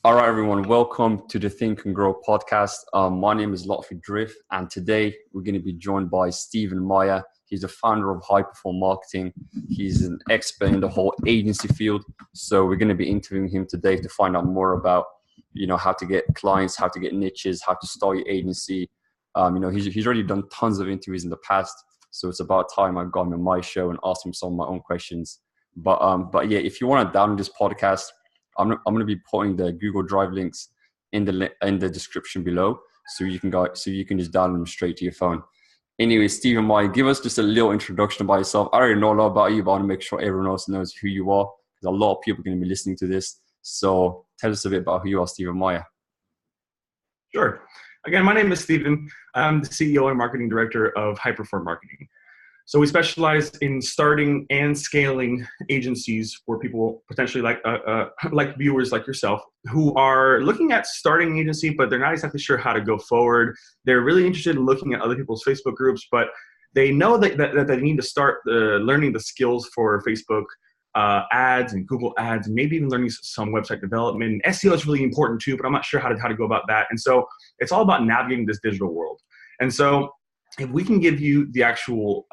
All right, everyone. Welcome to the Think and Grow podcast. My name is Lotfi Drift, and today we're going to be joined by Stephen Meyer. He's the founder of High Perform Marketing. He's an expert in the whole agency field. So we're going to be interviewing him today to find out more about, how to get clients, how to get niches, how to start your agency. He's already done tons of interviews in the past. So it's about time I got him on my show and asked him some of my own questions. But yeah, if you want to download this podcast, I'm going to be putting the Google Drive links in the description below, so you can just download them straight to your phone. Anyway, Stephen Meyer, give us just a little introduction about yourself. I already know a lot about you, but I want to make sure everyone else knows who you are, because a lot of people are going to be listening to this. So tell us a bit about who you are, Stephen Meyer. Sure. Again, my name is Stephen. I'm the CEO and marketing director of High Perform Marketing. So we specialize in starting and scaling agencies for people potentially like viewers like yourself who are looking at starting an agency, but they're not exactly sure how to go forward. They're really interested in looking at other people's Facebook groups, but they know that they need to start learning the skills for Facebook ads and Google ads, and maybe even learning some website development. And SEO is really important too, but I'm not sure how to go about that. And so it's all about navigating this digital world. And so if we can give you the actual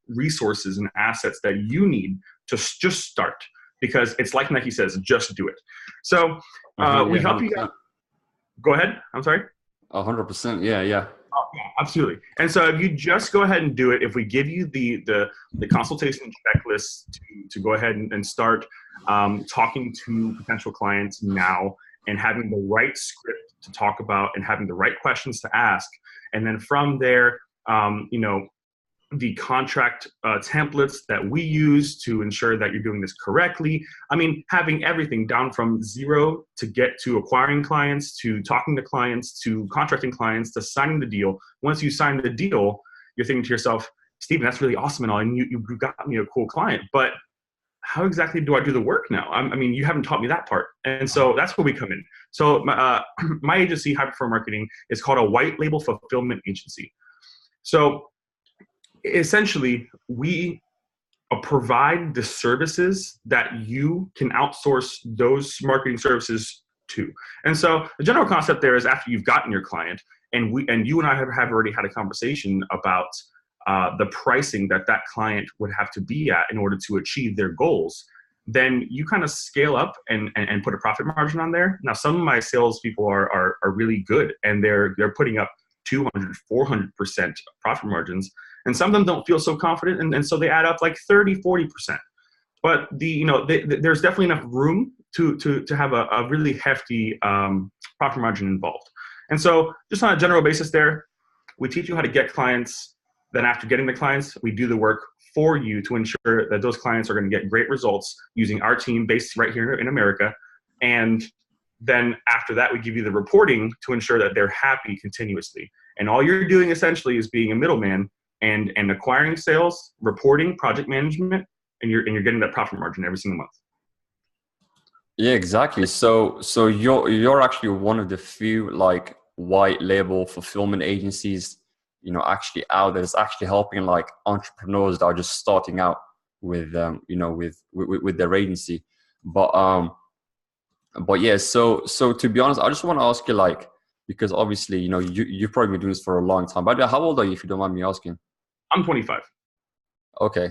resources and assets that you need to just start, because it's like Nike says, just do it. So we help you guys. Go ahead. I'm sorry. 100%. Yeah. Oh, yeah, absolutely. And so if you just go ahead and do it, if we give you the consultation checklist to go ahead and start talking to potential clients now and having the right script to talk about and having the right questions to ask, and then from there, the contract templates that we use to ensure that you're doing this correctly. I mean, having everything down from zero to get to acquiring clients, to talking to clients, to contracting clients, to signing the deal. Once you sign the deal, you're thinking to yourself, Stephen, that's really awesome and all, and you got me a cool client, but how exactly do I do the work now? I mean, you haven't taught me that part. And so that's where we come in. So my agency, High Perform Marketing, is called a white label fulfillment agency. So essentially, we provide the services that you can outsource those marketing services to. And so the general concept there is, after you've gotten your client, and you and I have already had a conversation about the pricing that client would have to be at in order to achieve their goals, then you kind of scale up and put a profit margin on there. Now, some of my salespeople are really good, and they're putting up 200, 400% profit margins. And some of them don't feel so confident. And so they add up like 30, 40%. But there's definitely enough room to have a really hefty profit margin involved. And so just on a general basis there, we teach you how to get clients. Then after getting the clients, we do the work for you to ensure that those clients are going to get great results using our team based right here in America. And then after that, we give you the reporting to ensure that they're happy continuously. And all you're doing essentially is being a middleman and acquiring sales, reporting, project management, and you're getting that profit margin every single month. Yeah, exactly. So you're actually one of the few like white label fulfillment agencies, actually out there that's actually helping like entrepreneurs that are just starting out with with their agency. But yeah, so to be honest, I just want to ask you, like, because obviously, you've probably been doing this for a long time. By the way, how old are you, if you don't mind me asking? I'm 25. Okay.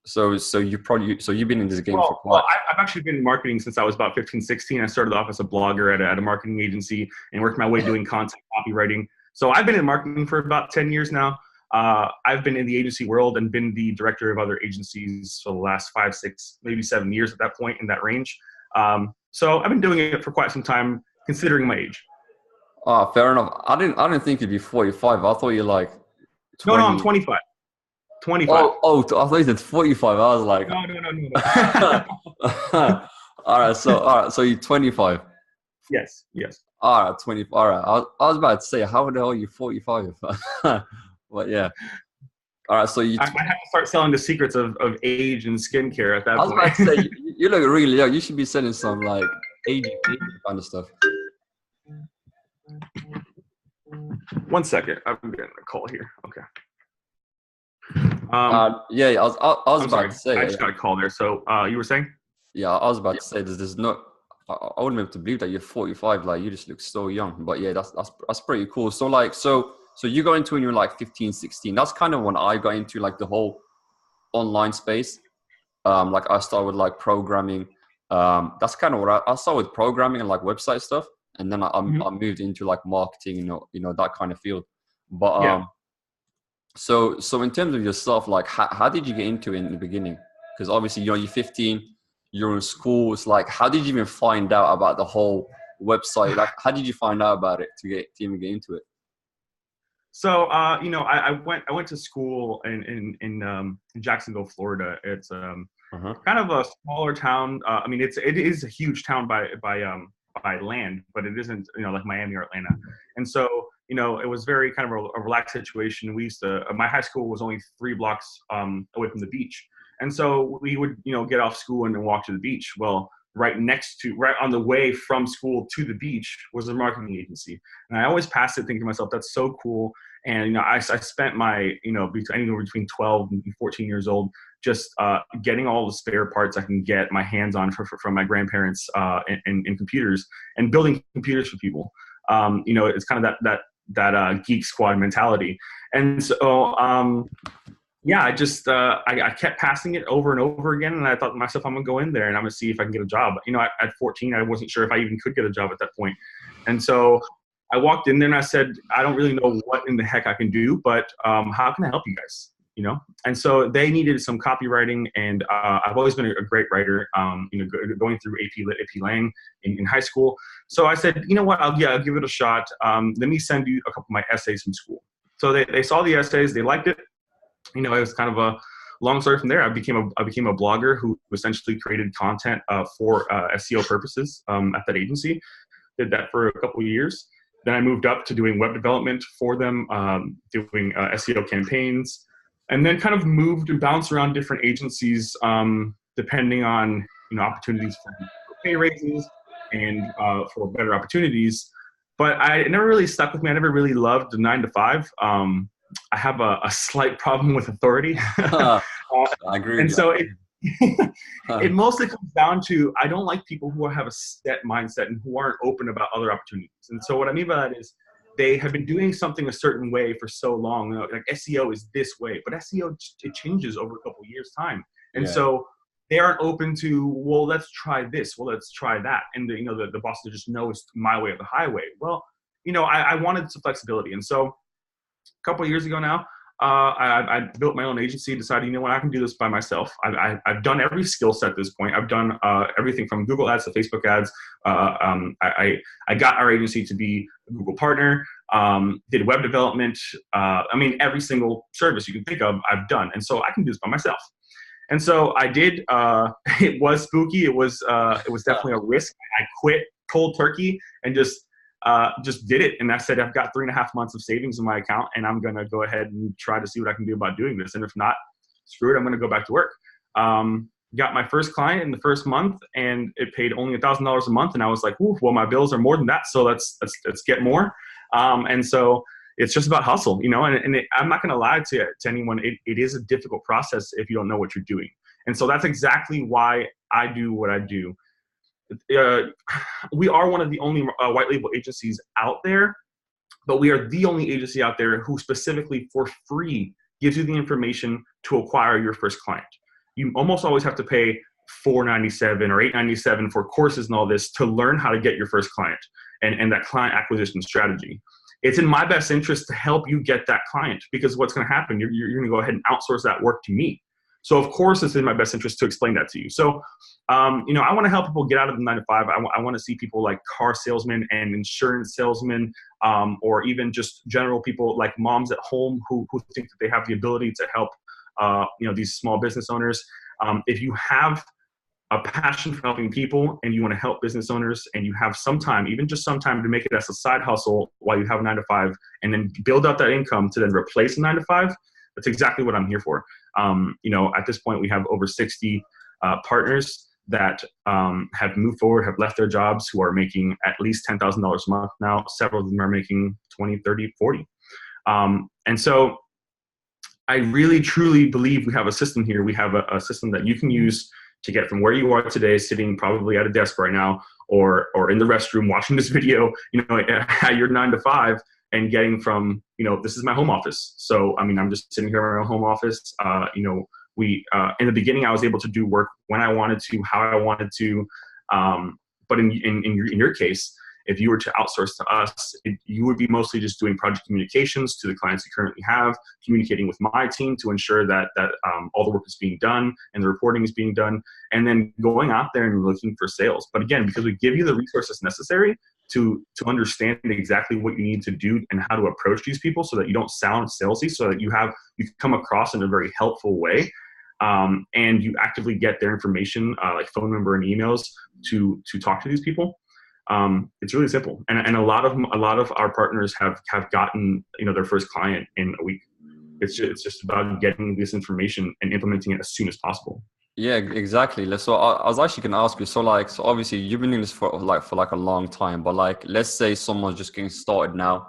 So you've been in this game for quite. Well, I've actually been in marketing since I was about 15, 16. I started off as a blogger at a marketing agency and worked my way doing content copywriting. So I've been in marketing for about 10 years now. I've been in the agency world and been the director of other agencies for the last 5, 6, maybe 7 years at that point, in that range. So I've been doing it for quite some time, considering my age. Fair enough. I didn't think you'd be 45. I thought you're like 20. No, I'm 25. 25. I thought you said 45. I was like, no. all right. So you're 25. Yes. All right, 25. All right. I was about to say, how the hell are you 45? But yeah. All right. So I have to start selling the secrets of age and skincare at that point. I was about to say, you look really young. You should be selling some like aging kind of stuff. 1 second. I'm getting a call here. Okay. I was about to say. I just got a call there. So you were saying? Yeah, I was about to say there's no. I wouldn't be able to believe that you're 45. Like, you just look so young. But yeah, that's pretty cool. So like, so you got into when you were like 15, 16. That's kind of when I got into like the whole online space. Like I started with like programming. That's kind of what I started with, programming and like website stuff. And then I moved into like marketing, that kind of field. But Yeah. so in terms of yourself, like how did you get into it in the beginning? Because obviously, you're 15, you're in school. It's like, how did you even find out about the whole website? Like, how did you find out about it to even get into it? So, I went to school in Jacksonville, Florida. It's Uh-huh. kind of a smaller town. I mean, it is a huge town by land, but it isn't, like Miami or Atlanta. And so, it was very kind of a relaxed situation. We used to, my high school was only 3 blocks away from the beach. And so we would, get off school and then walk to the beach. Well, right on the way from school to the beach was a marketing agency. And I always passed it thinking to myself, that's so cool. And, I spent my, anywhere between 12 and 14 years old, just getting all the spare parts I can get my hands on from my grandparents in computers, and building computers for people. It's kind of that geek squad mentality. And so, yeah, I just I kept passing it over and over again, and I thought to myself, I'm gonna go in there and I'm gonna see if I can get a job. At 14, I wasn't sure if I even could get a job at that point, and so I walked in there and I said, I don't really know what in the heck I can do, but how can I help you guys? And so they needed some copywriting, and I've always been a great writer. Going through AP Lit, AP Lang in high school. So I said, you know what? I'll give it a shot. Let me send you a couple of my essays from school. So they saw the essays, they liked it. It was kind of a long story from there. I became a blogger who essentially created content for SEO purposes at that agency. Did that for a couple of years. Then I moved up to doing web development for them, doing SEO campaigns, and then kind of moved and bounced around different agencies depending on opportunities for pay raises and for better opportunities. But it never really stuck with me. I never really loved the 9 to 5. I have a slight problem with authority. I agree And with so that. it mostly comes down to, I don't like people who have a set mindset and who aren't open about other opportunities. And so what I mean by that is, they have been doing something a certain way for so long. Like SEO is this way, but SEO, it changes over a couple of years' time. And so they aren't open to, well, let's try this. Well, let's try that. And the boss just knows my way or the highway. Well, I wanted some flexibility. And so a couple of years ago now, I built my own agency, decided, I can do this by myself. I've done every skill set at this point. I've done everything from Google ads to Facebook ads. I got our agency to be a Google partner, did web development. Every single service you can think of, I've done. And so I can do this by myself. And so I did. It was spooky. It was definitely a risk. I quit cold turkey and just did it. And I said, I've got 3.5 months of savings in my account, and I'm going to go ahead and try to see what I can do about doing this. And if not, screw it, I'm going to go back to work. Got my first client in the first month, and it paid only $1,000 a month. And I was like, ooh, well, my bills are more than that. So let's get more. And so it's just about hustle, I'm not going to lie to anyone. It is a difficult process if you don't know what you're doing. And so that's exactly why I do what I do. We are one of the only white label agencies out there, but we are the only agency out there who specifically for free gives you the information to acquire your first client. You almost always have to pay $497 or $897 for courses and all this to learn how to get your first client and that client acquisition strategy. It's in my best interest to help you get that client, because what's going to happen, you're going to go ahead and outsource that work to me. So of course it's in my best interest to explain that to you. So, I want to help people get out of the 9 to 5. I want to see people like car salesmen and insurance salesmen, or even just general people like moms at home who think that they have the ability to help, these small business owners. If you have a passion for helping people and you want to help business owners, and you have some time, even just some time, to make it as a side hustle while you have a 9 to 5, and then build up that income to then replace a 9 to 5, that's exactly what I'm here for. At this point, we have over 60 partners that have moved forward, have left their jobs, who are making at least $10,000 a month now. Several of them are making 20, 30, 40. And so I really, truly believe we have a system here. We have a system that you can use to get from where you are today, sitting probably at a desk right now, or in the restroom watching this video, at your 9 to 5 and getting from, this is my home office. So, I mean, I'm just sitting here in my home office. In the beginning, I was able to do work when I wanted to, how I wanted to. But in your case, if you were to outsource to us, you would be mostly just doing project communications to the clients you currently have, communicating with my team to ensure that all the work is being done and the reporting is being done, and then going out there and looking for sales. But again, because we give you the resources necessary to understand exactly what you need to do and how to approach these people so that you don't sound salesy, so that you come across in a very helpful way. And you actively get their information, like phone number and emails to talk to these people. It's really simple. And a lot of our partners have gotten, their first client in a week. It's just about getting this information and implementing it as soon as possible. Yeah, exactly. So I was actually going to ask you, so obviously you've been doing this for a long time, but let's say someone's just getting started now,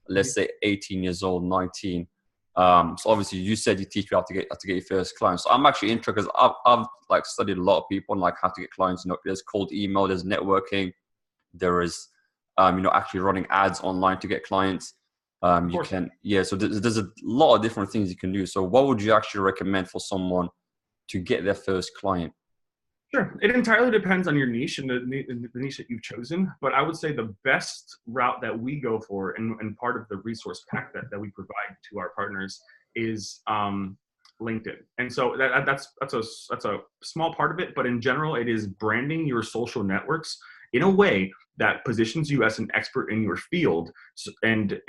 let's say 18 years old, 19. So obviously you said you teach you how to get your first clients. So I'm actually interested because I've studied a lot of people and how to get clients. There's cold email, there's networking, there is, actually running ads online to get clients. You can, so there's a lot of different things you can do. So what would you actually recommend for someone to get their first client? Sure. It entirely depends on your niche and the niche that you've chosen. But I would say the best route that we go for and part of the resource pack that we provide to our partners is LinkedIn. And so that's a small part of it. But in general, it is branding your social networks in a way that positions you as an expert in your field. And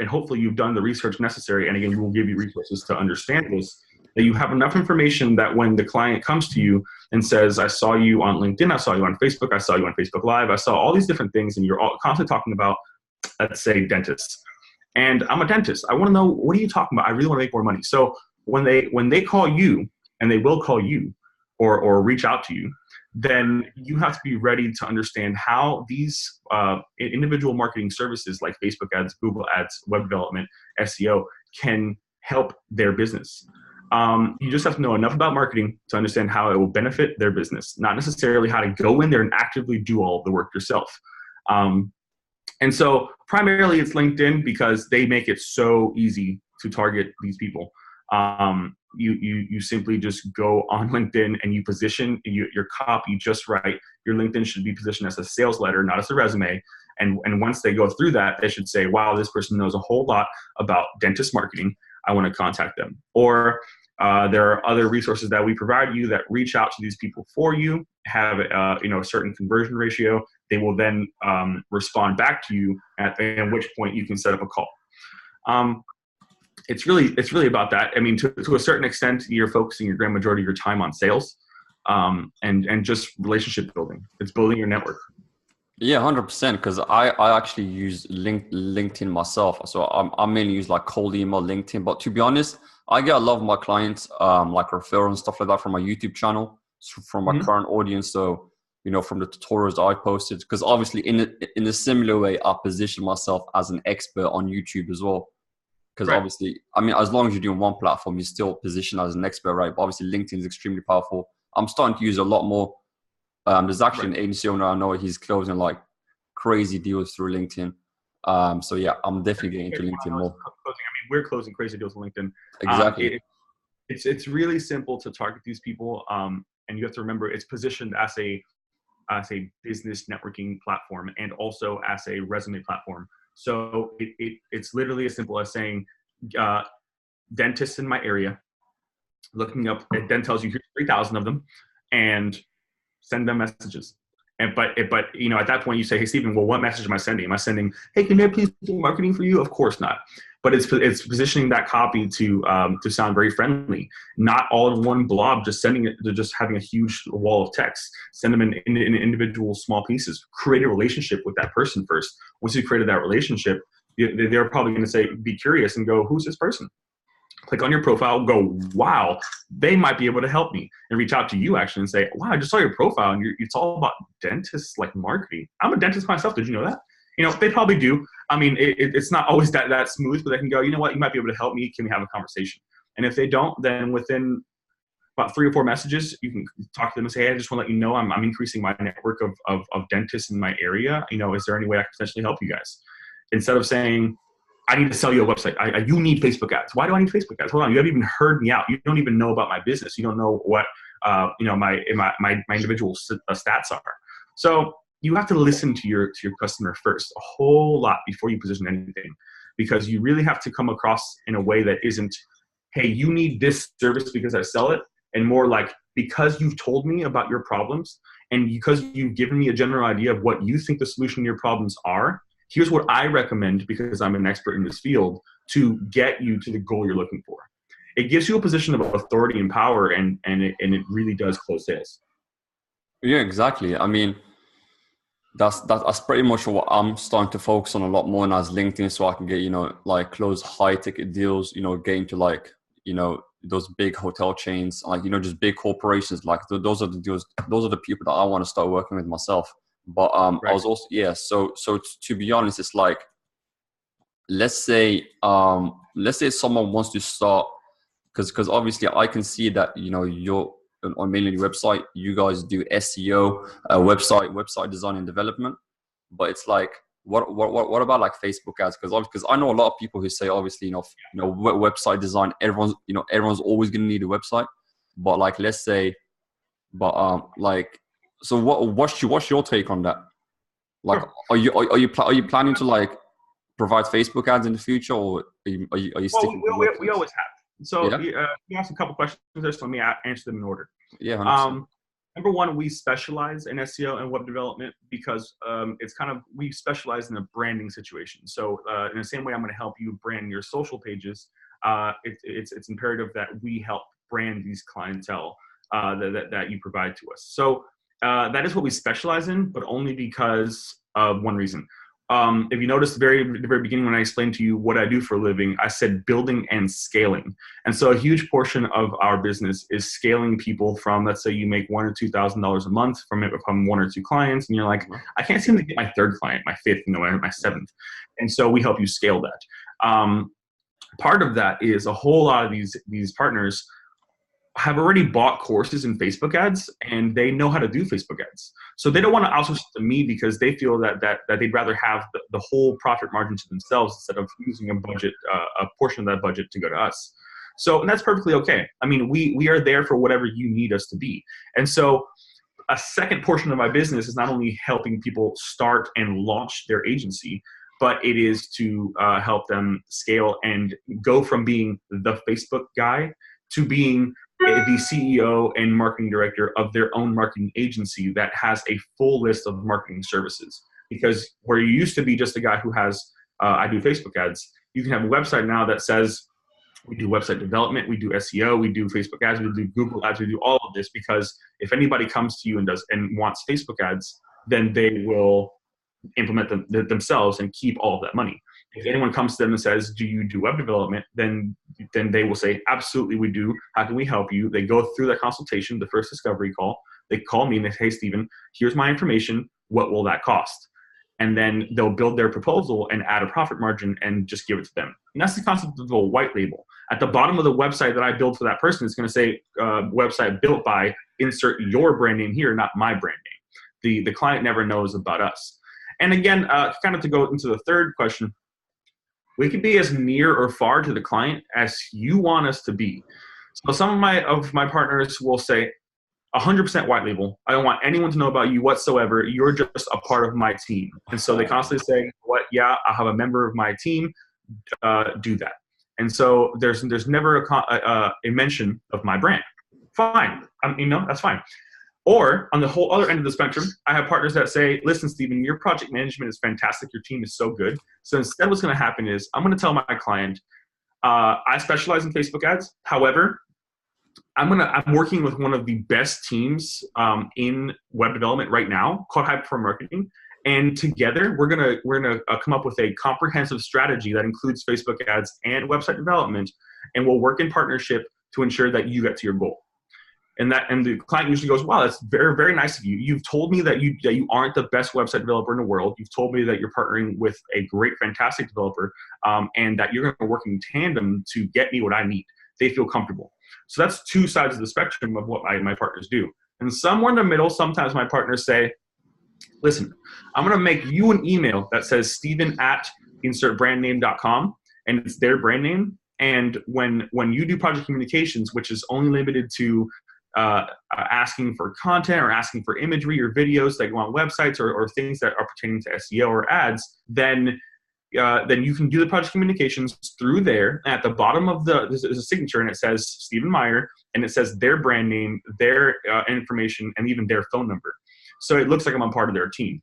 hopefully you've done the research necessary. And again, we will give you resources to understand this, that you have enough information that when the client comes to you and says, I saw you on LinkedIn, I saw you on Facebook, I saw you on Facebook Live, I saw all these different things, and you're all constantly talking about, let's say, dentists. And I'm a dentist. I want to know, what are you talking about? I really want to make more money. So when they call you, and they will call you or reach out to you, then you have to be ready to understand how these individual marketing services like Facebook ads, Google ads, web development, SEO can help their business. You just have to know enough about marketing to understand how it will benefit their business, not necessarily how to go in there and actively do all the work yourself. And so primarily it's LinkedIn because they make it so easy to target these people. You simply just go on LinkedIn and you position your copy just right. Your LinkedIn should be positioned as a sales letter, not as a resume. And once they go through that, they should say, wow, this person knows a whole lot about dentist marketing. I want to contact them. Or there are other resources that we provide you that reach out to these people for you, have a certain conversion ratio. They will then respond back to you, at which point you can set up a call. It's really about that. I mean, to a certain extent, you're focusing your grand majority of your time on sales and just relationship building. It's building your network. Yeah, 100%. Because I actually use LinkedIn myself. So I mainly use cold email, LinkedIn. But to be honest, I get a lot of my clients referrals and stuff like that from my YouTube channel, from my current audience. So from the tutorials I posted, because obviously in a similar way, I position myself as an expert on YouTube as well. Because obviously, I mean, as long as you're doing one platform, you're still positioned as an expert, right? But obviously, LinkedIn is extremely powerful. I'm starting to use a lot more. There's actually an agency owner I know, he's closing crazy deals through LinkedIn. So yeah, I'm definitely getting into LinkedIn more. I mean, we're closing crazy deals on LinkedIn. Exactly. It's really simple to target these people, and you have to remember it's positioned as a business networking platform and also as a resume platform. So it's literally as simple as saying, dentists in my area, looking up, it then tells you here's 3,000 of them, and send them messages. But at that point you say, hey, Stephen, well, what message am I sending? Am I sending, hey, can I please do marketing for you? Of course not. But it's positioning that copy to sound very friendly, not all in one blob, just sending it, just having a huge wall of text. Send them in individual small pieces. Create a relationship with that person first. Once you've created that relationship, they're probably going to say, be curious and go, who's this person? Click on your profile, go, wow, they might be able to help me, and reach out to you actually and say, wow, I just saw your profile and it's all about dentists marketing. I'm a dentist myself. Did you know that? They probably do. I mean, it's not always that smooth, but they can go, you know what, you might be able to help me. Can we have a conversation? And if they don't, then within about 3 or 4 messages. You can talk to them and say, hey, I just want to let you know I'm increasing my network of dentists in my area. Is there any way I can potentially help you guys? Instead of saying, I need to sell you a website. You need Facebook ads. Why do I need Facebook ads? Hold on. You haven't even heard me out. You don't even know about my business. You don't know what, my individual stats are. So you have to listen to your customer first a whole lot before you position anything, because you really have to come across in a way that isn't, hey, you need this service because I sell it, and more like, because you've told me about your problems and because you've given me a general idea of what you think the solution to your problems are, here's what I recommend, because I'm an expert in this field, to get you to the goal you're looking for. It gives you a position of authority and power, and it really does close sales. Yeah, exactly. I mean, that's pretty much what I'm starting to focus on a lot more now, as LinkedIn, so I can get, like, close high ticket deals, get into, like, those big hotel chains, like, just big corporations. Like those are the deals, those are the people that I want to start working with myself. But Right. I was also, so to be honest, it's like, let's say someone wants to start, because obviously I can see that, you're on mainly your website, you guys do SEO, website design and development. But it's like, what about like Facebook ads? Because I know a lot of people who say, obviously, website design, everyone's always going to need a website. But like, let's say, like, so what's your take on that? Like, Sure. are you planning to, like, provide Facebook ads in the future, or are you sticking to we always have. So yeah? you asked a couple questions there, so let me answer them in order. Yeah, 100%. Number one, we specialize in SEO and web development because it's kind of, we specialize in a branding situation. So in the same way I'm going to help you brand your social pages, it's imperative that we help brand these clientele that you provide to us. So that is what we specialize in, but only because of one reason. If you notice the very beginning when I explained to you what I do for a living, I said building and scaling. And so a huge portion of our business is scaling people from, let's say you make $1,000 or $2,000 a month from 1 or 2 clients, and you're like, I can't seem to get my 3rd client, my 5th, my 7th. And so we help you scale that. Part of that is a whole lot of these partners have already bought courses in Facebook ads, and they know how to do Facebook ads. So they don't want to outsource it to me because they feel that they'd rather have the whole profit margin to themselves instead of using a portion of that budget to go to us. So, and that's perfectly okay. I mean, we are there for whatever you need us to be. And so a second portion of my business is not only helping people start and launch their agency, but it is to help them scale and go from being the Facebook guy to being the CEO and marketing director of their own marketing agency that has a full list of marketing services. Because where you used to be just a guy who has, I do Facebook ads, you can have a website now that says, we do website development, we do SEO, we do Facebook ads, we do Google ads, we do all of this, because if anybody comes to you and wants Facebook ads, then they will implement them themselves and keep all of that money. If anyone comes to them and says, do you do web development? Then they will say, absolutely, we do. How can we help you? They go through that consultation, the first discovery call. They call me and they say, hey, Steven, here's my information. What will that cost? And then they'll build their proposal and add a profit margin and just give it to them. And that's the concept of a white label. At the bottom of the website that I build for that person, it's going to say, website built by, insert your brand name here, not my brand name. The client never knows about us. And again, kind of to go into the third question, we can be as near or far to the client as you want us to be. So some of my partners will say, 100% white label. I don't want anyone to know about you whatsoever. You're just a part of my team. And so they constantly say, yeah, I'll have a member of my team do that. And so there's never a mention of my brand. Fine. That's fine. Or on the whole other end of the spectrum, I have partners that say, listen, Steven, your project management is fantastic. Your team is so good. So instead what's going to happen is I'm going to tell my client, I specialize in Facebook ads. However, I'm working with one of the best teams in web development right now called High Performance Marketing. And together we're gonna come up with a comprehensive strategy that includes Facebook ads and website development. And we'll work in partnership to ensure that you get to your goal. And the client usually goes, wow, that's very, very nice of you. You've told me that you aren't the best website developer in the world. You've told me that you're partnering with a great, fantastic developer, and that you're going to work in tandem to get me what I need. they feel comfortable. So that's two sides of the spectrum of what my partners do. And somewhere in the middle, sometimes my partners say, listen, I'm going to make you an email that says Steven@insertbrandname.com, and it's their brand name. And when you do project communications, which is only limited to asking for content or asking for imagery or videos that go on websites or things that are pertaining to SEO or ads, then you can do the project communications through there. At the bottom of there's a signature, and it says Stephen Meyer, and it says their brand name, their information, and even their phone number. So it looks like I'm a part of their team.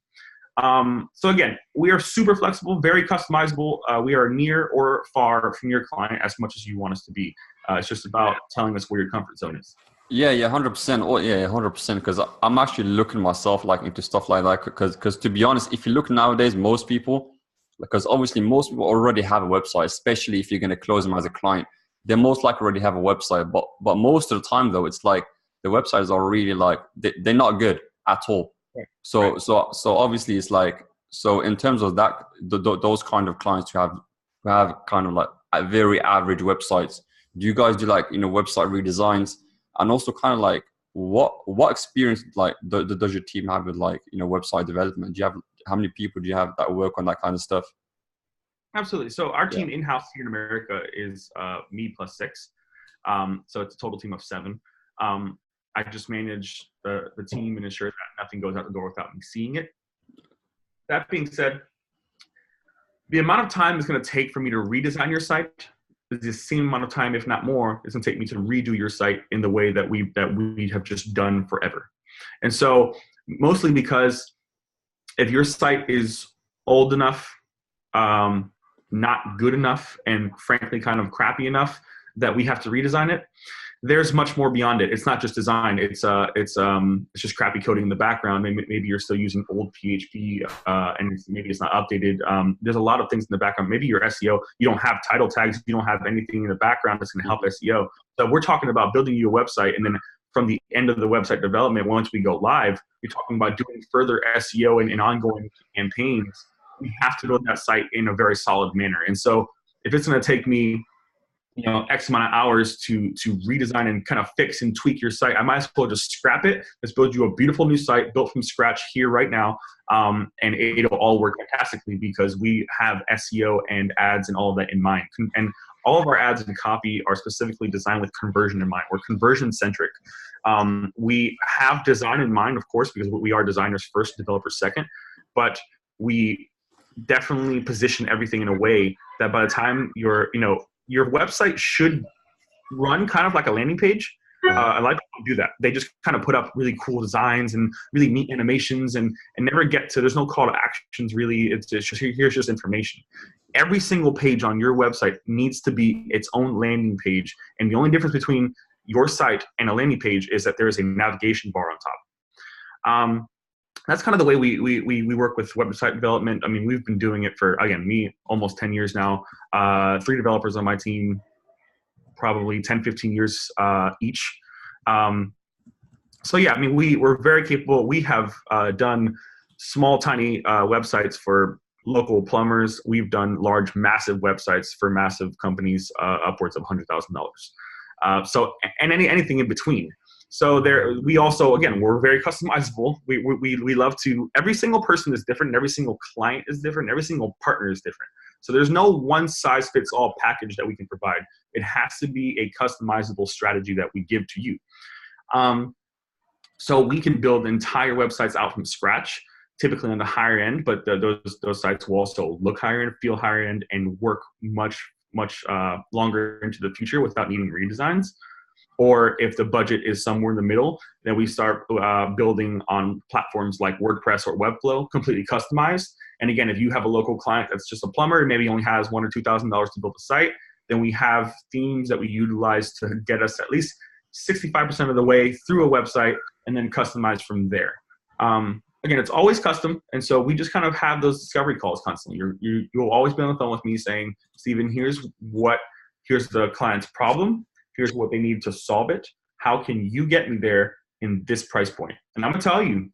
So again, we are super flexible, very customizable. We are near or far from your client as much as you want us to be. It's just about telling us where your comfort zone is. Yeah, 100%. Oh, yeah, 100%. Because I'm actually looking myself like into stuff like that. Because to be honest, if you look nowadays, most people, because obviously most people already have a website, especially if you're going to close them as a client, they most likely already have a website. But most of the time though, it's like the websites are really like they're not good at all. Right. So obviously it's like, so in terms of that, those kind of clients who have kind of like a very average websites, do you guys do like, website redesigns? And also kind of like what experience like does your team have with like, website development? How many people do you have that work on that kind of stuff? Absolutely. So our team in-house here in America is me plus 6. So it's a total team of 7. I just manage the team and ensure that nothing goes out the door without me seeing it. That being said, the amount of time it's going to take for me to redesign your site is the same amount of time, if not more, it's going to take me to redo your site in the way that we have just done forever. And so mostly because if your site is old enough, not good enough, and frankly kind of crappy enough that we have to redesign it, there's much more beyond it. It's not just design. It's just crappy coding in the background. Maybe you're still using old PHP and maybe it's not updated. There's a lot of things in the background. Maybe your SEO, you don't have title tags. You don't have anything in the background that's going to help SEO. So we're talking about building you a website, and then from the end of the website development, once we go live, you're talking about doing further SEO and ongoing campaigns. We have to build that site in a very solid manner. And so if it's going to take me X amount of hours to redesign and kind of fix and tweak your site, I might as well just scrap it. Let's build you a beautiful new site built from scratch here right now. And it'll all work fantastically because we have SEO and ads and all of that in mind. And all of our ads and copy are specifically designed with conversion in mind. We're conversion centric. We have design in mind, of course, because we are designers first, developers second, but we definitely position everything in a way that by the time your website should run kind of like a landing page. A lot of people do that. They just kind of put up really cool designs and really neat animations and never get to, there's no call to actions really. It's just, here's just information. Every single page on your website needs to be its own landing page. And the only difference between your site and a landing page is that there is a navigation bar on top. That's kind of the way we work with website development. I mean, we've been doing it for, again, me, almost 10 years now. 3 developers on my team, probably 10, 15 years each. So yeah, I mean, we're very capable. We have done small, tiny websites for local plumbers. We've done large, massive websites for massive companies, upwards of $100,000. So, and anything in between. So we also, again, we're very customizable. We love to, every single person is different, and every single client is different, and every single partner is different. So there's no one size fits all package that we can provide. It has to be a customizable strategy that we give to you. So we can build entire websites out from scratch, typically on the higher end, but those sites will also look higher end, feel higher end, and work much longer into the future without needing redesigns. Or if the budget is somewhere in the middle, then we start building on platforms like WordPress or Webflow, completely customized. And again, if you have a local client that's just a plumber and maybe only has $1,000 or $2,000 to build a site, then we have themes that we utilize to get us at least 65% of the way through a website and then customize from there. Again, it's always custom. And so we just kind of have those discovery calls constantly. You'll always be on the phone with me saying, Steven, here's the client's problem. Here's what they need to solve it. How can you get me there in this price point? And I'm gonna tell you,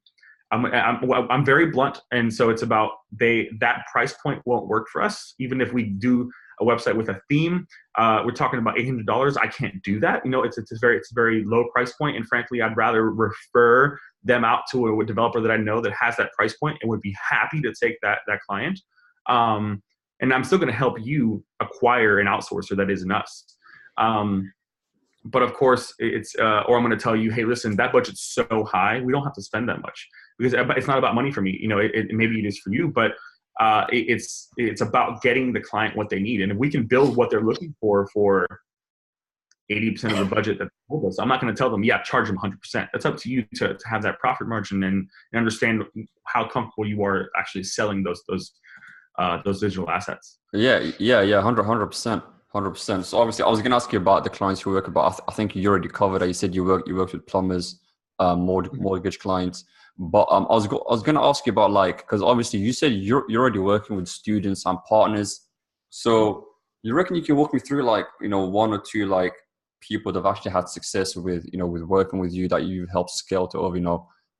I'm very blunt, and so it's about that price point won't work for us. Even if we do a website with a theme, we're talking about $800. I can't do that. It's a very low price point, and frankly, I'd rather refer them out to a developer that I know that has that price point and would be happy to take that client. And I'm still going to help you acquire an outsourcer that isn't us. But of course, or I'm going to tell you, hey, listen, that budget's so high, we don't have to spend that much, because it's not about money for me. Maybe it is for you, but it's about getting the client what they need. And if we can build what they're looking for 80% of the budget that they told us, I'm not going to tell them, yeah, charge them 100%. That's up to you to have that profit margin and understand how comfortable you are actually selling those digital assets. Yeah, 100%. 100%. So obviously, I was going to ask you about the clients you work with, but I think you already covered it. You said you worked with plumbers, mortgage clients. But I was going to ask you about, because obviously you said you're already working with students and partners. So you reckon you can walk me through one or two people that have actually had success with with working with you, that you've helped scale to over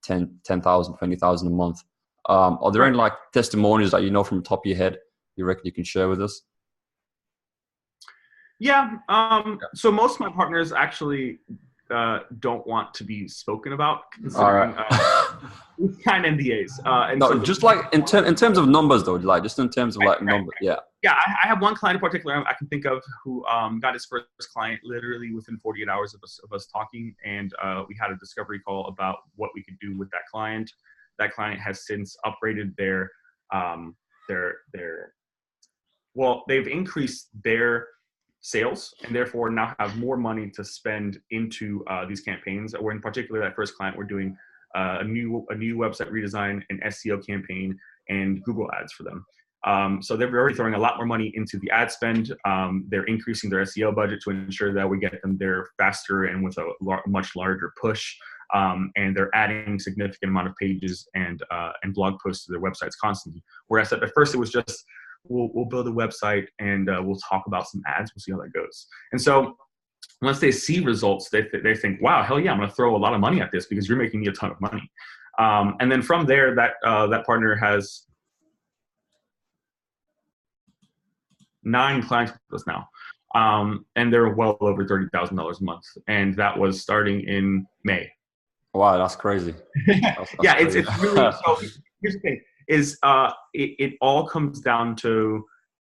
10,000, 20,000 a month? Are there any testimonials that from the top of your head you reckon you can share with us? Yeah. So most of my partners actually don't want to be spoken about, considering kind of NDAs. Just in terms of numbers, though, just in terms of numbers. Yeah. Yeah, I have one client in particular I can think of who got his first client literally within 48 hours of us talking, and we had a discovery call about what we could do with that client. That client has since upgraded they've increased their sales, and therefore now have more money to spend into these campaigns. Or in particular, that first client, we're doing a new website redesign, an SEO campaign, and Google ads for them. So they're already throwing a lot more money into the ad spend. They're increasing their SEO budget to ensure that we get them there faster and with a much larger push. And they're adding significant amount of pages and blog posts to their websites constantly. Whereas at first it was just, we'll build a website and we'll talk about some ads. We'll see how that goes. And so once they see results, they think, wow, hell yeah, I'm going to throw a lot of money at this because you're making me a ton of money. And then from there, that partner has 9 clients with us now. And they're well over $30,000 a month. And that was starting in May. Wow, that's crazy. That's yeah, crazy. It's really, so here's the thing, is it all comes down to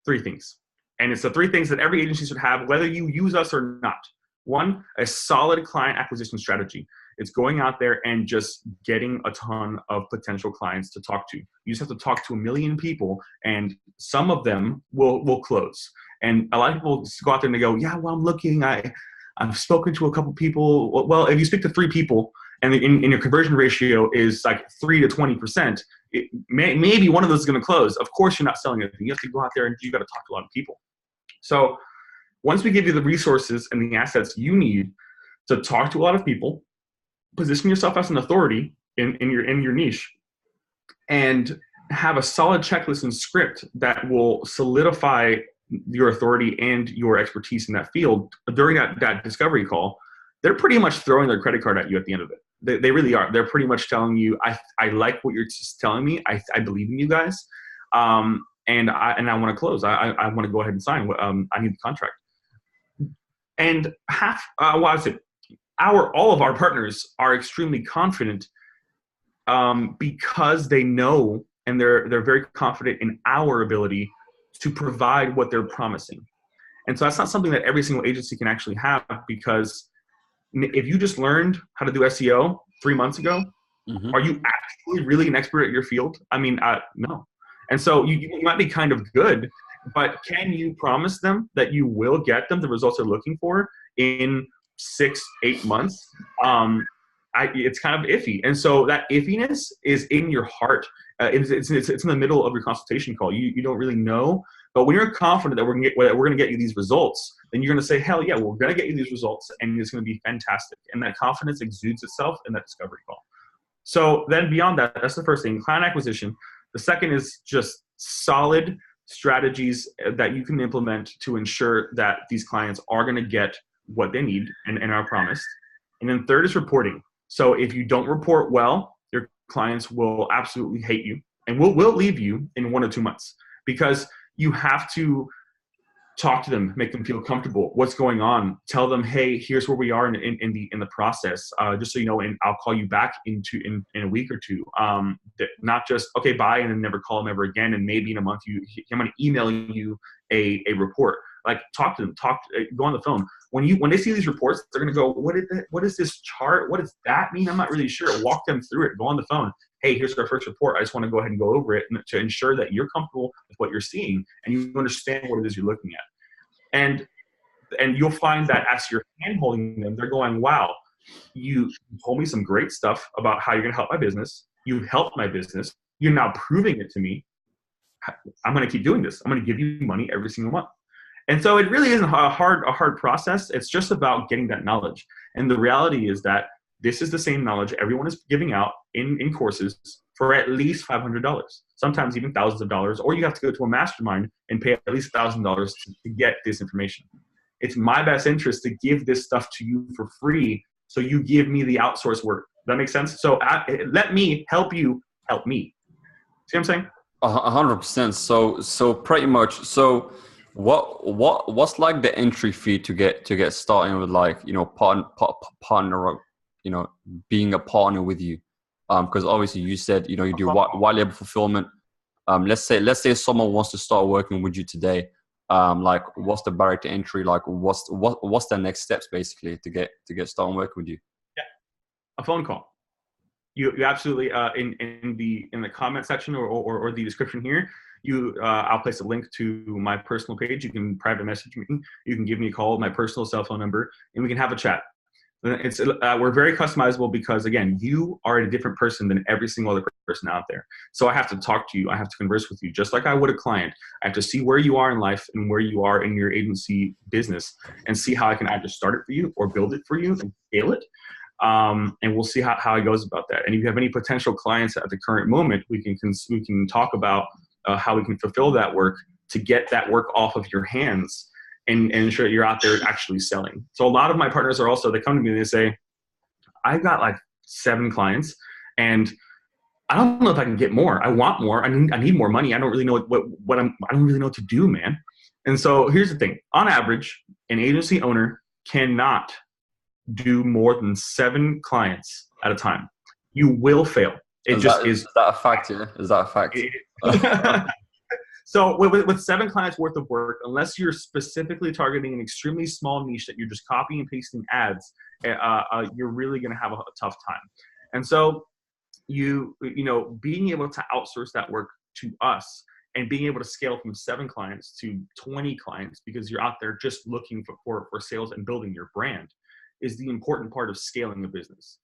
3 things. And it's the 3 things that every agency should have, whether you use us or not. 1, a solid client acquisition strategy. It's going out there and just getting a ton of potential clients to talk to. You just have to talk to 1 million people, and some of them will close. And a lot of people just go out there and they go, yeah, well, I'm looking, I've spoken to a couple people. Well, if you speak to 3 people and your conversion ratio is 3 to 20%, maybe one of those is going to close. Of course, you're not selling anything. You have to go out there and you got to talk to a lot of people. So once we give you the resources and the assets you need to talk to a lot of people, position yourself as an authority in your niche, and have a solid checklist and script that will solidify your authority and your expertise in that field during that discovery call, they're pretty much throwing their credit card at you at the end of it. They really are. They're pretty much telling you, I like what you're just telling me. I believe in you guys. And I want to close. I want to go ahead and sign. I need the contract. And all of our partners are extremely confident because they know, and they're very confident in our ability to provide what they're promising. And so that's not something that every single agency can actually have, because if you just learned how to do SEO 3 months ago, are you actually really an expert at your field? I mean, no. And so you might be kind of good, but can you promise them that you will get them the results they're looking for in 6-8 months? It's kind of iffy. And so that iffiness is in your heart. It's in the middle of your consultation call. You don't really know. But when you're confident that we're going to get you these results, then you're going to say, hell yeah, we're going to get you these results, and it's going to be fantastic. And that confidence exudes itself in that discovery call. So then beyond that, that's the first thing, client acquisition. The second is just solid strategies that you can implement to ensure that these clients are going to get what they need and are promised. And then third is reporting. So if you don't report well, your clients will absolutely hate you and will leave you in 1 or 2 months, because you have to talk to them, make them feel comfortable. What's going on? Tell them, hey, here's where we are in the process. Just so you know, and I'll call you back in a week or two. Not just okay, bye, and then never call them ever again. And maybe in a month, I'm going to email you a report. Like talk to them, go on the phone. When they see these reports, they're going to go, what is this chart? What does that mean? I'm not really sure. Walk them through it. Go on the phone. Hey, here's our first report. I just want to go ahead and go over it to ensure that you're comfortable with what you're seeing and you understand what it is you're looking at. And you'll find that as you're hand-holding them, they're going, wow, you told me some great stuff about how you're going to help my business. You've helped my business. You're now proving it to me. I'm going to keep doing this. I'm going to give you money every single month. And so it really isn't a hard process. It's just about getting that knowledge. And the reality is that this is the same knowledge everyone is giving out in courses for at least $500, sometimes even thousands of dollars, or you have to go to a mastermind and pay at least $1,000 to get this information. It's my best interest to give this stuff to you for free, so you give me the outsourced work. Does that make sense? So let me help you help me. See what I'm saying? 100%. So pretty much. So what's like the entry fee to get started with, like, you know, partner, you know, being a partner with you? Because obviously you said, you know, you do white label fulfillment. Let's say someone wants to start working with you today. Like, what's the barrier to entry? Like, what's the next steps basically to get started working with you? Yeah, a phone call. You absolutely in the comment section or the description here. I'll place a link to my personal page. You can private message me. You can give me a call, my personal cell phone number, and we can have a chat. We're very customizable because, again, you are a different person than every single other person out there. So I have to talk to you. I have to converse with you just like I would a client. I have to see where you are in life and where you are in your agency business and see how I can either start it for you or build it for you and scale it. And we'll see how it goes about that. And if you have any potential clients at the current moment, we can talk about how we can fulfill that work to get that work off of your hands and ensure that you're out there actually selling. So a lot of my partners are also, they come to me and they say, I've got like 7 clients and I don't know if I can get more. I want more. I need more money. I don't really know I don't really know what to do, man. And so here's the thing. On average, an agency owner cannot do more than 7 clients at a time. You will fail. Is that a fact? Yeah? Is that a fact? So with 7 clients worth of work, unless you're specifically targeting an extremely small niche that you're just copying and pasting ads, you're really going to have a tough time. And so you know, being able to outsource that work to us and being able to scale from 7 clients to 20 clients because you're out there just looking for sales and building your brand is the important part of scaling a business.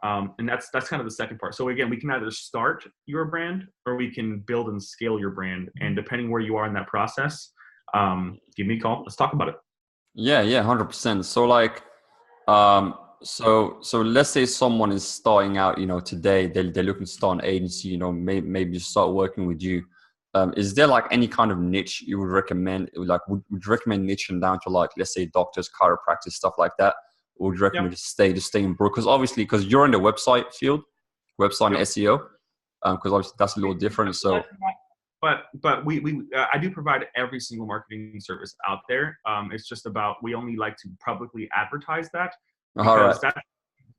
And that's kind of the second part. So again, we can either start your brand or we can build and scale your brand. And depending where you are in that process, give me a call. Let's talk about it. Yeah, 100%. So like, so let's say someone is starting out, you know, today, they're looking to start an agency, you know, maybe start working with you. Is there like any kind of niche you would recommend? Like, would you recommend niching down to, like, let's say doctors, chiropractors, stuff like that? Or would you recommend just stay in broad? Because obviously, because you're in the website field, website and SEO, because obviously that's a little different. So, but I do provide every single marketing service out there. It's just about, we only like to publicly advertise that because that's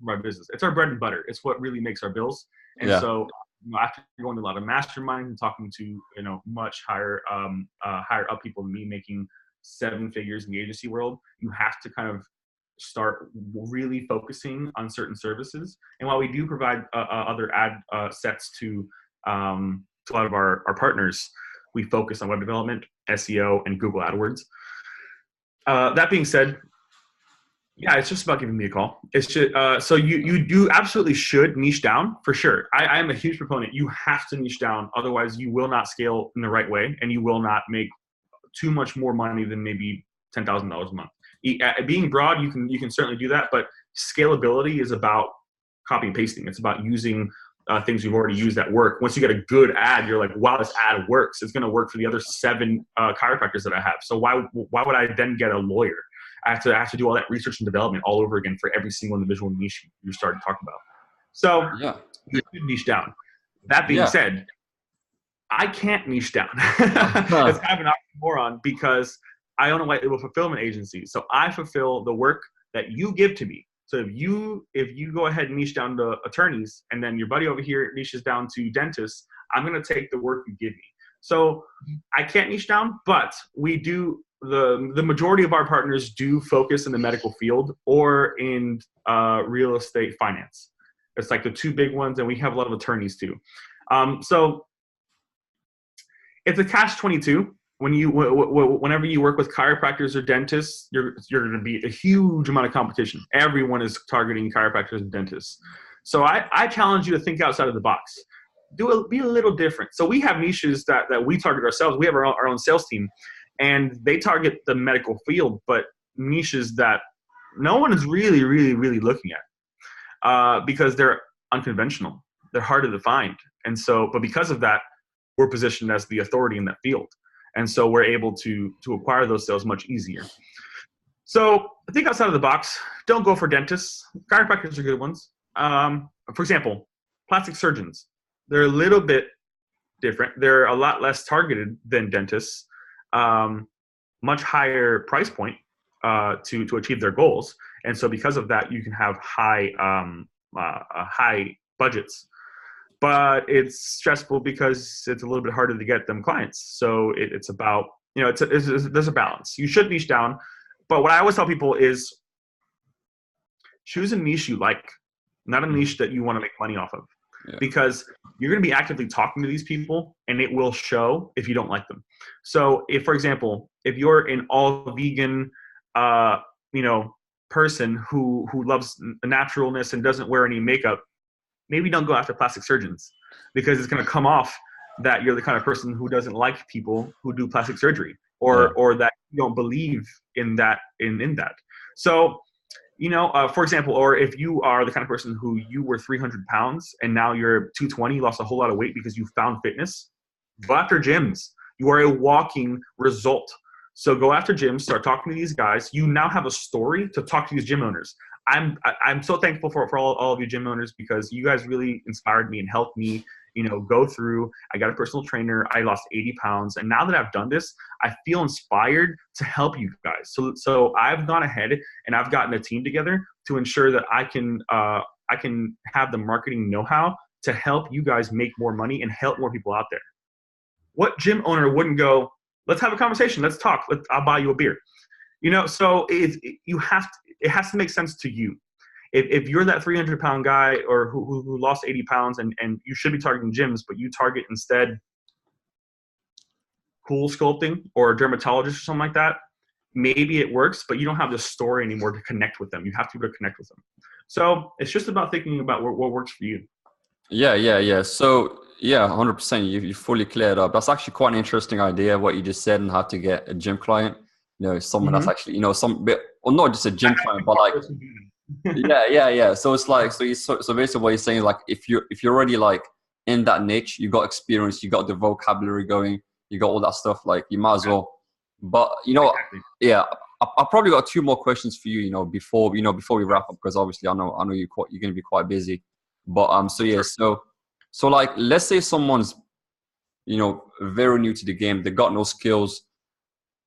our business. It's our bread and butter. It's what really makes our bills. And so, you know, after going to a lot of masterminds and talking to, you know, much higher up people than me making 7 figures in the agency world, you have to kind of start really focusing on certain services. And while we do provide other ad sets to a lot of our partners, we focus on web development, SEO, and Google AdWords. That being said, yeah, it's just about giving me a call. It's just, so you do absolutely should niche down for sure. I am a huge proponent. You have to niche down. Otherwise you will not scale in the right way and you will not make too much more money than maybe $10,000 a month. Being broad, you can certainly do that, but scalability is about copy and pasting. It's about using things you've already used that work. Once you get a good ad, you're like, wow, this ad works. It's going to work for the other 7 chiropractors that I have. So why would I then get a lawyer? I have to do all that research and development all over again for every single individual niche you started talking about. So you should niche down. That being said, I can't niche down. It's kind of an oxymoron because I own a white label fulfillment agency. So I fulfill the work that you give to me. So if you go ahead and niche down to attorneys, and then your buddy over here niches down to dentists, I'm going to take the work you give me. So I can't niche down, but we do. The majority of our partners do focus in the medical field or in real estate finance. It's like the two big ones, and we have a lot of attorneys too. So it's a catch-22. Whenever you work with chiropractors or dentists, you're going to be a huge amount of competition. Everyone is targeting chiropractors and dentists. So I challenge you to think outside of the box. Be a little different. So we have niches that we target ourselves. We have our own sales team, and they target the medical field, but niches that no one is really, really, really looking at because they're unconventional. They're harder to find. And so, but because of that, we're positioned as the authority in that field. And so we're able to acquire those sales much easier. So think outside of the box. Don't go for dentists. Chiropractors are good ones. For example, plastic surgeons. They're a little bit different. They're a lot less targeted than dentists. Much higher price point to achieve their goals. And so because of that, you can have high budgets. But it's stressful because it's a little bit harder to get them clients. So it's about, there's a balance. You should niche down. But what I always tell people is choose a niche you like, not a niche that you want to make money off of. Yeah. Because you're going to be actively talking to these people, and it will show if you don't like them. So if, for example, if you're an all vegan, person who loves naturalness and doesn't wear any makeup, maybe don't go after plastic surgeons, because it's going to come off that you're the kind of person who doesn't like people who do plastic surgery, or that you don't believe in that. So, for example, or if you are the kind of person who you were 300 pounds and now you're 220, you lost a whole lot of weight because you found fitness, go after gyms. You are a walking result. So go after gyms, start talking to these guys. You now have a story to talk to these gym owners. I'm so thankful for all of you gym owners, because you guys really inspired me and helped me, go through. I got a personal trainer. I lost 80 pounds. And now that I've done this, I feel inspired to help you guys. So I've gone ahead and I've gotten a team together to ensure that I can have the marketing know-how to help you guys make more money and help more people out there. What gym owner wouldn't go, let's have a conversation. Let's talk. I'll buy you a beer. So it has to make sense to you. If you're that 300-pound guy or who lost 80 pounds and you should be targeting gyms, but you target instead cool sculpting or a dermatologist or something like that, maybe it works, but you don't have the story anymore to connect with them. You have to be able to connect with them. So it's just about thinking about what works for you. Yeah. So, 100%. You fully cleared up. That's actually quite an interesting idea, what you just said, and how to get a gym client. Someone that's actually, some bit, or not just a gym client, but like, yeah. So it's like, so basically what you're saying is like, if you're already like in that niche, you got experience, you got the vocabulary going, you got all that stuff, like you might as well. But exactly. I probably got two more questions for you, before we wrap up, because obviously I know you're going to be quite busy. But so like, let's say someone's, very new to the game, they got no skills,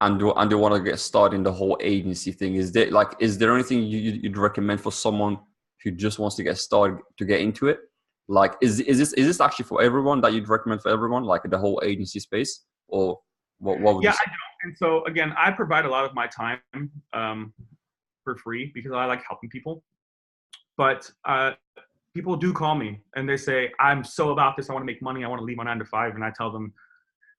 and they want to get started in the whole agency thing. Is there anything you'd recommend for someone who just wants to get started to get into it? Like, is this actually for everyone, that you'd recommend for everyone, like the whole agency space, or what would you say? I don't. And so again, I provide a lot of my time for free because I like helping people. But people do call me and they say, I'm so about this. I want to make money. I want to leave my 9-to-5. And I tell them,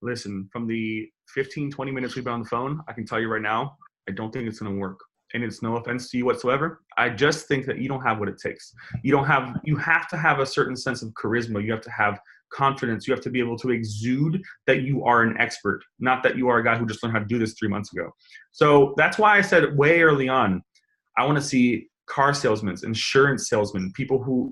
listen, from the 15, 20 minutes we've been on the phone, I can tell you right now, I don't think it's going to work. And it's no offense to you whatsoever. I just think that you don't have what it takes. You have to have a certain sense of charisma. You have to have confidence. You have to be able to exude that you are an expert, not that you are a guy who just learned how to do this 3 months ago. So that's why I said way early on, I want to see car salesmen, insurance salesmen, people who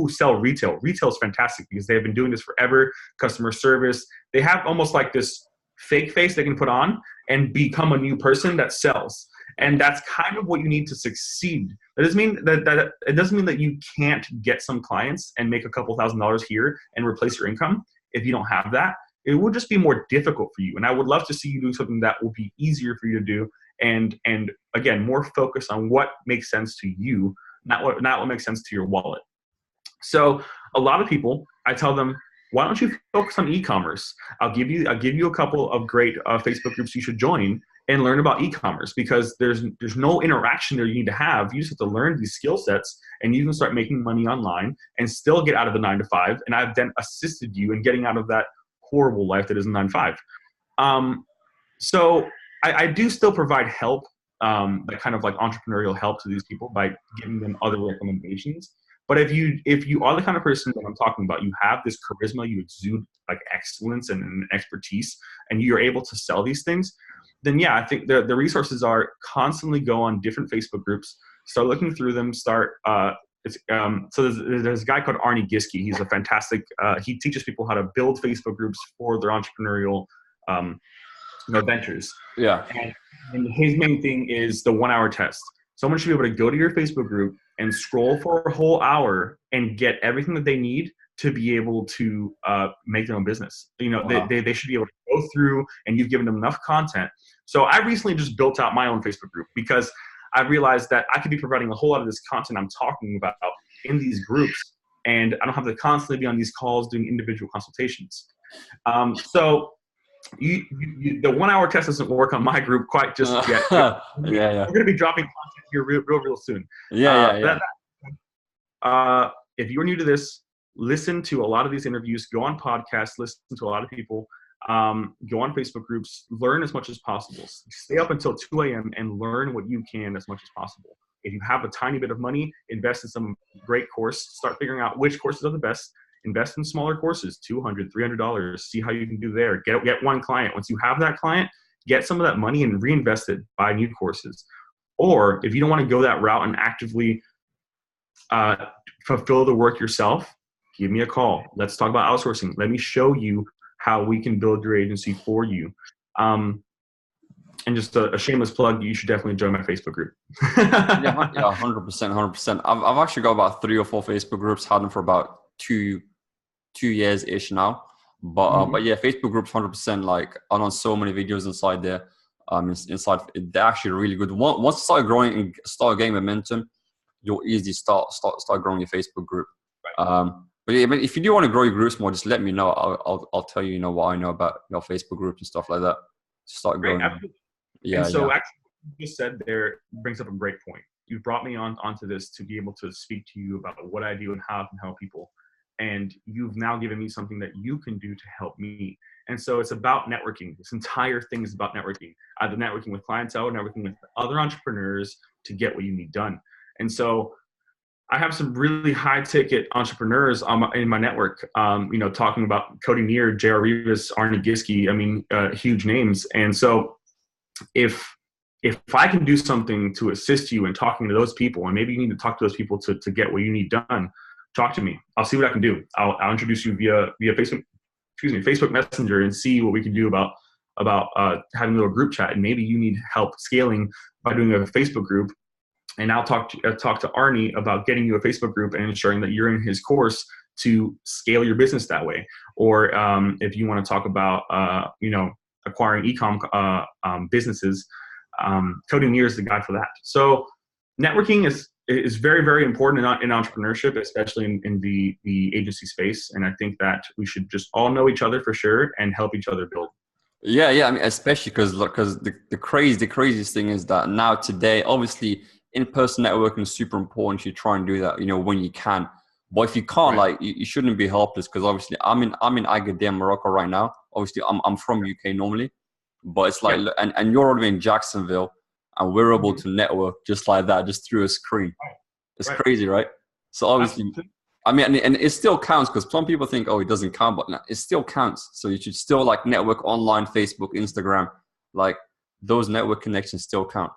sell retail. Retail is fantastic because they've been doing this forever. Customer service. They have almost like this fake face they can put on and become a new person that sells. And that's kind of what you need to succeed. That doesn't mean that it doesn't mean that you can't get some clients and make a couple $1,000s here and replace your income if you don't have that. it will just be more difficult for you. And I would love to see you do something that will be easier for you to do. And again, more focus on what makes sense to you, not what makes sense to your wallet. So a lot of people, I tell them, why don't you focus on e-commerce? I'll give you a couple of great Facebook groups you should join and learn about e-commerce, because there's no interaction there you need to have. You just have to learn these skill sets, and you can start making money online and still get out of the 9-to-5. And I've then assisted you in getting out of that horrible life that is a 9-to-5. So I do still provide help, that kind of like entrepreneurial help to these people by giving them other recommendations. But if you are the kind of person that I'm talking about, you have this charisma, you exude like excellence and expertise, and you're able to sell these things, then yeah, I think the resources are constantly go on different Facebook groups, start looking through them, so there's a guy called Arnie Giske. He's a fantastic, he teaches people how to build Facebook groups for their entrepreneurial ventures. Yeah. And his main thing is the 1 hour test. Someone should be able to go to your Facebook group and scroll for a whole hour and get everything that they need to be able to make their own business. Wow. They should be able to go through, and you've given them enough content. So I recently just built out my own Facebook group because I realized that I could be providing a whole lot of this content I'm talking about in these groups, and I don't have to constantly be on these calls doing individual consultations. So the 1 hour test doesn't work on my group quite just yet. We're going to be dropping content here real soon. If you're new to this, listen to a lot of these interviews, go on podcasts, listen to a lot of people, go on Facebook groups, learn as much as possible. Stay up until 2 a.m. and learn what you can as much as possible. If you have a tiny bit of money, invest in some great course. Start figuring out which courses are the best. Invest in smaller courses, $200, $300. See how you can do there. Get one client. Once you have that client, get some of that money and reinvest it. Buy new courses. Or if you don't want to go that route and actively fulfill the work yourself, give me a call. Let's talk about outsourcing. Let me show you how we can build your agency for you. And just a shameless plug, you should definitely join my Facebook group. Yeah, 100%. I've actually got about 3 or 4 Facebook groups, had them for about two years-ish now. But yeah, Facebook groups 100%. Like, I'm on so many videos inside there. Inside, they're actually really good. Once you start growing and start getting momentum, you'll easily start growing your Facebook group. Right. But yeah, if you do want to grow your groups more, just let me know. I'll tell you, what I know about Facebook groups and stuff like that. Start growing. Absolutely. Yeah. And so actually, what you just said there brings up a great point. You brought me onto this to be able to speak to you about what I do and how I can help people. And you've now given me something that you can do to help me. And so it's about networking. This entire thing is about networking, either networking with clientele, networking with other entrepreneurs to get what you need done. And so I have some really high ticket entrepreneurs in my network, talking about Cody Neer, J.R. Rivas, Arnie Giske, huge names. And so if I can do something to assist you in talking to those people, and maybe you need to talk to those people to get what you need done, talk to me. I'll see what I can do. I'll introduce you via Facebook Messenger, and see what we can do about having a little group chat. And maybe you need help scaling by doing a Facebook group. And I'll talk to Arnie about getting you a Facebook group and ensuring that you're in his course to scale your business that way. Or if you want to talk about, acquiring e-com businesses, Cody Neer is the guy for that. So networking is very, very important in entrepreneurship, especially in the agency space. And I think that we should just all know each other for sure and help each other build. Yeah. I mean, especially because the craziest thing is that now today, obviously, in-person networking is super important. You try and do that, when you can. But if you can't, Right. you shouldn't be helpless, because obviously I'm in Agadir, Morocco right now. Obviously, I'm from UK normally, but it's like, and you're already in Jacksonville, and we're able to network just like that, just through a screen. It's crazy, right? So obviously, absolutely. I mean, and it still counts, because some people think, oh, it doesn't count, but no, it still counts. So you should still network online, Facebook, Instagram, those network connections still count.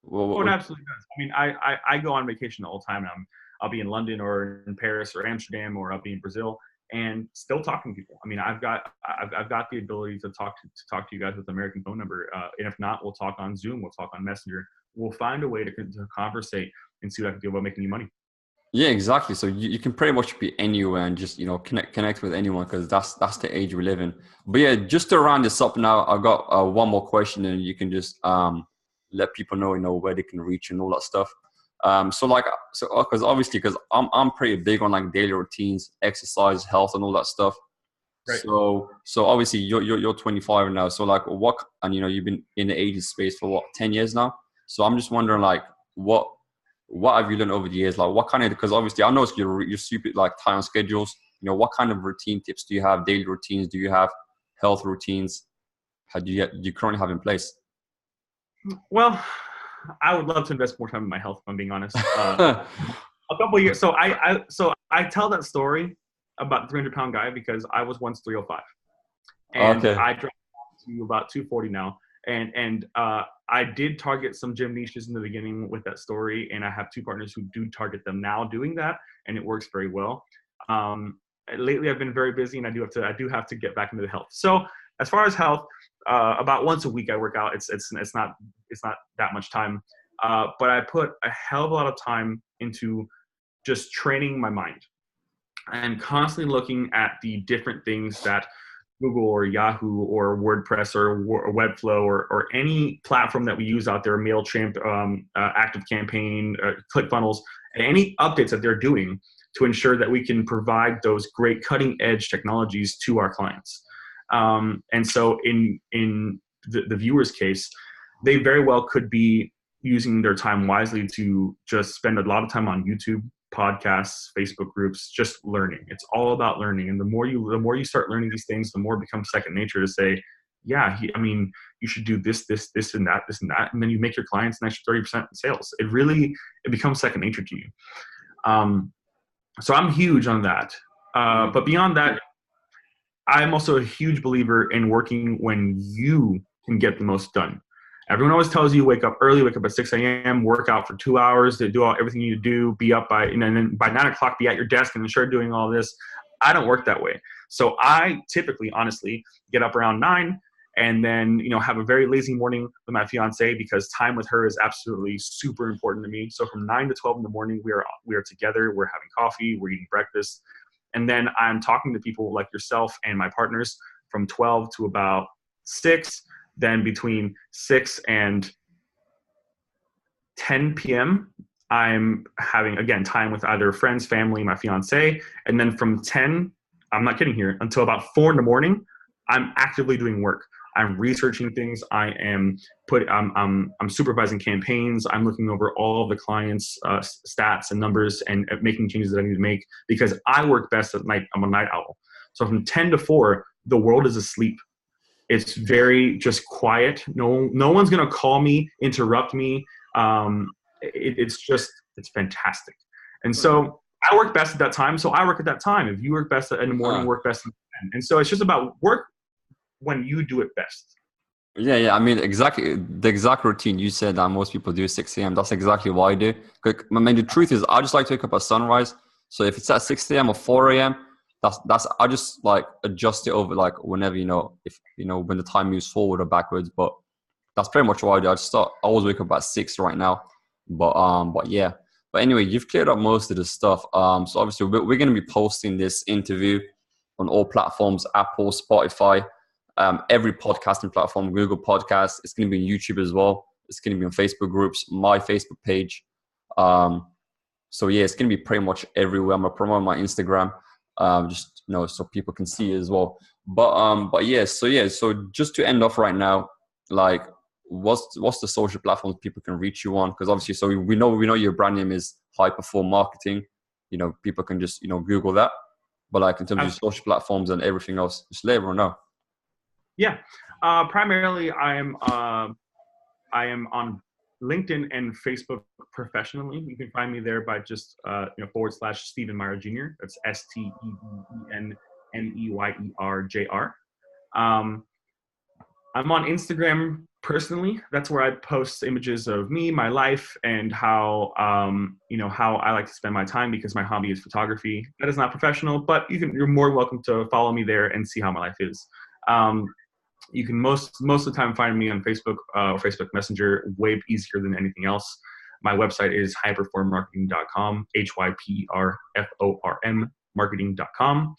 It absolutely does. I mean, I go on vacation all the time, and I'll be in London or in Paris or Amsterdam, or I'll be in Brazil, and still talking to people. I mean, I've got the ability to talk to you guys with the American phone number, and if not, we'll talk on Zoom, we'll talk on Messenger. We'll find a way to conversate and see what I can do about making you money. Yeah, exactly. So you can pretty much be anywhere and just, connect with anyone because that's the age we live in. But yeah, just to round this up now, I got one more question and you can just let people know, where they can reach and all that stuff. So because obviously, because I'm pretty big on like daily routines, exercise, health, and all that stuff. Right. So obviously you're 25 now. So like and you've been in the agent space for what, 10 years now. So I'm just wondering like what have you learned over the years? Like what kind of, because obviously I know you're super like tight on schedules. What kind of routine tips do you have? Daily routines? Do you have health routines? How do you currently have in place? Well, I would love to invest more time in my health, if I'm being honest. A couple of years. So I tell that story about the 300-pound guy because I was once 305, and Okay. I dropped to about 240 now. And I did target some gym niches in the beginning with that story, and I have two partners who do target them now doing that, and it works very well. Lately, I've been very busy, and I do have to get back into the health. So as far as health, about once a week I work out. It's not that much time, but I put a hell of a lot of time into just training my mind and constantly looking at the different things that Google or Yahoo or WordPress or Webflow or any platform that we use out there, MailChimp, ActiveCampaign, ClickFunnels, and any updates that they're doing to ensure that we can provide those great cutting edge technologies to our clients. And so in the viewer's case, they very well could be using their time wisely to just spend a lot of time on YouTube, podcasts, Facebook groups, just learning. It's all about learning. And the more you start learning these things, the more it becomes second nature to say, yeah, you should do this, and that, this and that. And then you make your clients an extra 30% in sales. It becomes second nature to you. So I'm huge on that. But beyond that, I'm also a huge believer in working when you can get the most done. Everyone always tells you wake up early, wake up at 6 a.m., work out for 2 hours, to do everything you need to do, be up and then by 9 o'clock be at your desk and then start doing all this. I don't work that way. So I typically, honestly, get up around 9 and then have a very lazy morning with my fiance because time with her is absolutely super important to me. So from 9 to 12 in the morning, we are together, we're having coffee, we're eating breakfast. And then I'm talking to people like yourself and my partners from 12 to about 6. Then between 6 and 10 p.m., I'm having, again, time with either friends, family, my fiance. And then from 10, I'm not kidding here, until about 4 in the morning, I'm actively doing work. I'm researching things. I'm supervising campaigns. I'm looking over all of the clients' stats and numbers and making changes that I need to make because I work best at night. I'm a night owl. So from 10 to 4, the world is asleep. It's very just quiet. No one's gonna call me, interrupt me. It's fantastic. And so I work best at that time. So I work at that time. If you work best in the morning, work best in the morning. And so it's just about work when you do it best. Yeah. I mean, exactly the exact routine you said that most people do 6 a.m. That's exactly what I do. I mean, the truth is, I just like to wake up at sunrise. So if it's at 6 a.m. or 4 a.m., that's I just like adjust it over like whenever if when the time moves forward or backwards. But that's pretty much what I do. I always wake up at 6 right now. But yeah. But anyway, you've cleared up most of the stuff. So obviously we're going to be posting this interview on all platforms: Apple, Spotify, every podcasting platform, Google Podcasts. It's going to be on YouTube as well. It's going to be on Facebook groups, my Facebook page. So yeah, it's going to be pretty much everywhere. I'm going to promote my Instagram, just so people can see it as well. But yeah, so just to end off right now, like what's the social platforms people can reach you on? Because obviously, so we know your brand name is High Perform Marketing. People can just Google that. But like in terms of social platforms and everything else, just let everyone know. Yeah, primarily I am on LinkedIn and Facebook professionally. You can find me there by just / Stephen Meyer Jr. That's STEVENMEYERJR. I'm on Instagram personally. That's where I post images of me, my life, and how how I like to spend my time because my hobby is photography. That is not professional, but you're more welcome to follow me there and see how my life is. You can most of the time find me on Facebook or Facebook Messenger, way easier than anything else. My website is hyperformmarketing.com, HYPRFORM marketing.com.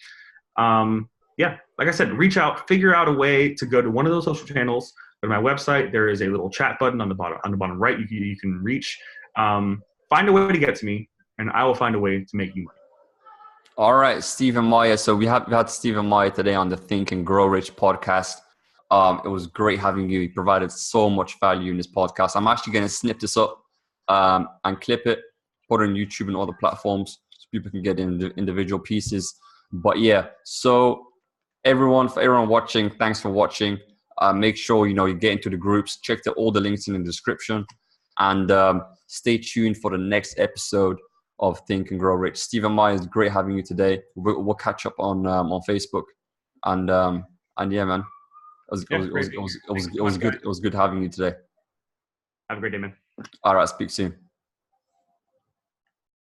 Yeah, like I said, reach out, figure out a way to go to one of those social channels. Go to my website. There is a little chat button on the bottom right. You can reach. Find a way to get to me, and I will find a way to make you money. All right, Stephen Meyer. So we had Stephen Meyer today on the Think and Grow Rich podcast. It was great having you. He provided so much value in this podcast. I'm actually going to snip this up and clip it, put it on YouTube and other platforms so people can get in the individual pieces. But yeah, so for everyone watching, thanks for watching. Make sure you get into the groups. Check all the links in the description, and stay tuned for the next episode of Think and Grow Rich. Stephen Meyer, it's great having you today. We'll catch up on Facebook, and yeah, man, it was good having you today. Have a great day, man. All right, speak soon.